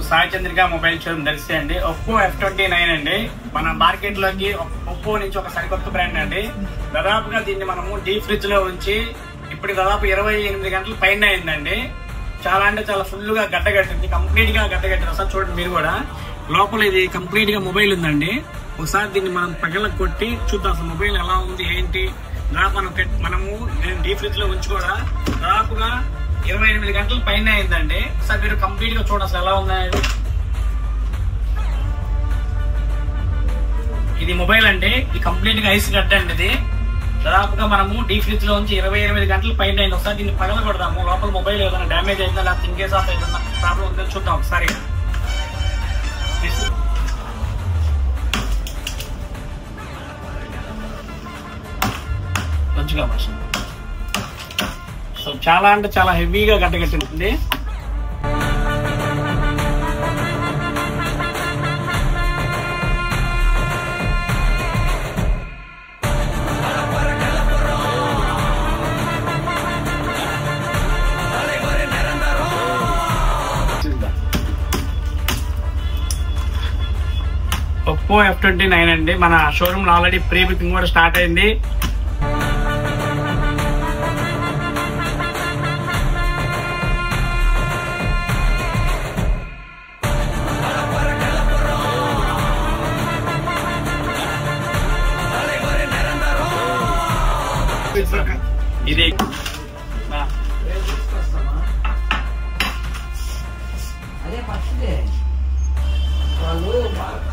Sai Chandrika mobile showroom Darsi అండి. Oppo F29 అండి. మన మార్కెట్ లోకి ఒప్పో నుంచి ఒక సరికొత్త బ్రాండ్ అండి. దాదాపుగా దీన్ని మనము డీప్ ఫ్రిడ్జ్ లో ఉంచి ఇప్పుడు దాదాపు 28 గంటల పైన అయిందండి. చాలా అంటే చాలా ఫుల్ గా గడ్డగట్టింది, కంప్లీట్ గా గడ్డగట్టింది. ఒకసారి చూడండి మీరు కూడా. లోపల ఇది కంప్లీట్ గా మొబైల్ ఉందండి. ఒకసారి దీన్ని మనం పగల కొట్టి చూద్దాం అసలు మొబైల్ ఎలా ఉంది ఏంటి. మనము డీప్ ఫ్రిడ్జ్ లో ఉంచి కూడా దాదాపుగా 28 గంటల పైన అయిందండి. ఒకసారి మీరు కంప్లీట్ గా చూడండి అసలు ఎలా ఉందనేది. ఇది మొబైల్ అండి. ఇది కంప్లీట్ గా ఐస్ గడ్డ అండి. ఇది దాదాపుగా మనము డీప్ ఫ్రిడ్జ్ లో ఉంచి 28 గంటల పైన అయింది. ఒకసారి దీన్ని పగల కొడదాము. లోపల మొబైల్ ఏదైనా డ్యామేజ్ అయిందా లేకపోతే ఇన్కేస్ ఆఫ్ ఏదైనా ప్రాబ్లం ఉందో చూద్దాం ఒకసారి. మంచిగా సో చాలా అంటే చాలా హెవీగా గడ్డగట్టింది. ఒప్పో F29 అండి. మన షోరూమ్ లో ఆల్రెడీ ప్రీ బుకింగ్ కూడా స్టార్ట్ అయింది. ఇది అదే ఫస్ట్ వాళ్ళు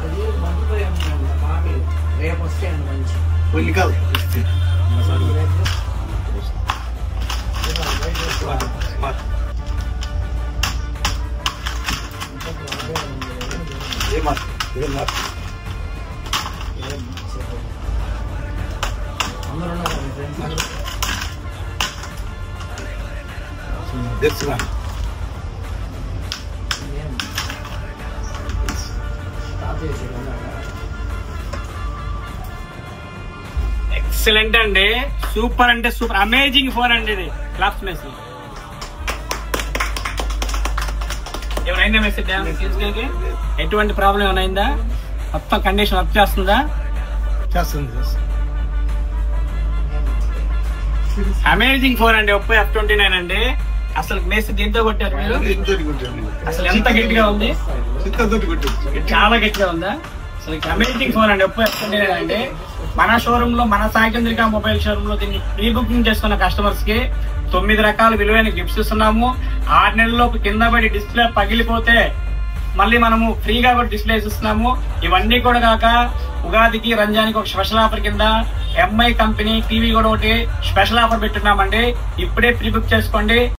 అది మంచిపోయి ఉంటారు బాగా. రేపు వస్తాయండి మంచి పుల్లికాలు ఎక్సలెంట్ అండి. సూపర్ అంటే సూపర్ అమేజింగ్ ఫోన్ అండి. ఇది క్లాప్స్ మెసేజ్ ఏమైనా మెసేజ్ ఎటువంటి ప్రాబ్లం ఏమైనా అయిందా? మొత్తం కండిషన్ వర్క్ చేస్తుందా? చేస్తుంది. అమేజింగ్ ఫోన్ అండి. ఒప్పో F29 అండి. అసలు మెసేజ్ దీంతో కొట్టారు మీరు? అసలు ఎంత గట్టిగా ఉంది? చాలా గట్టిగా ఉందా? అసలు అమేజింగ్ ఫోన్ అండి. ఒప్పో F29 అండి. మన షోరూమ్ లో, మన సాయి చంద్రిక మొబైల్ షోరూమ్ లో దీన్ని ప్రీ బుకింగ్ చేసుకున్న కస్టమర్స్ కి 9 రకాల విలువైన గిఫ్ట్స్ ఇస్తున్నాము. 6 నెలల్లోపు కింద పడి డిస్ప్లే పగిలిపోతే మళ్ళీ మనము ఫ్రీగా కూడా డిస్ప్లే ఇస్తున్నాము. ఇవన్నీ కూడా కాక ఉగాదికి, రంజానికి ఒక స్పెషల్ ఆఫర్ కింద MI కంపెనీ టీవీ కూడా ఒకటి స్పెషల్ ఆఫర్ పెట్టున్నామండి. ఇప్పుడే ప్రీ బుక్ చేసుకోండి.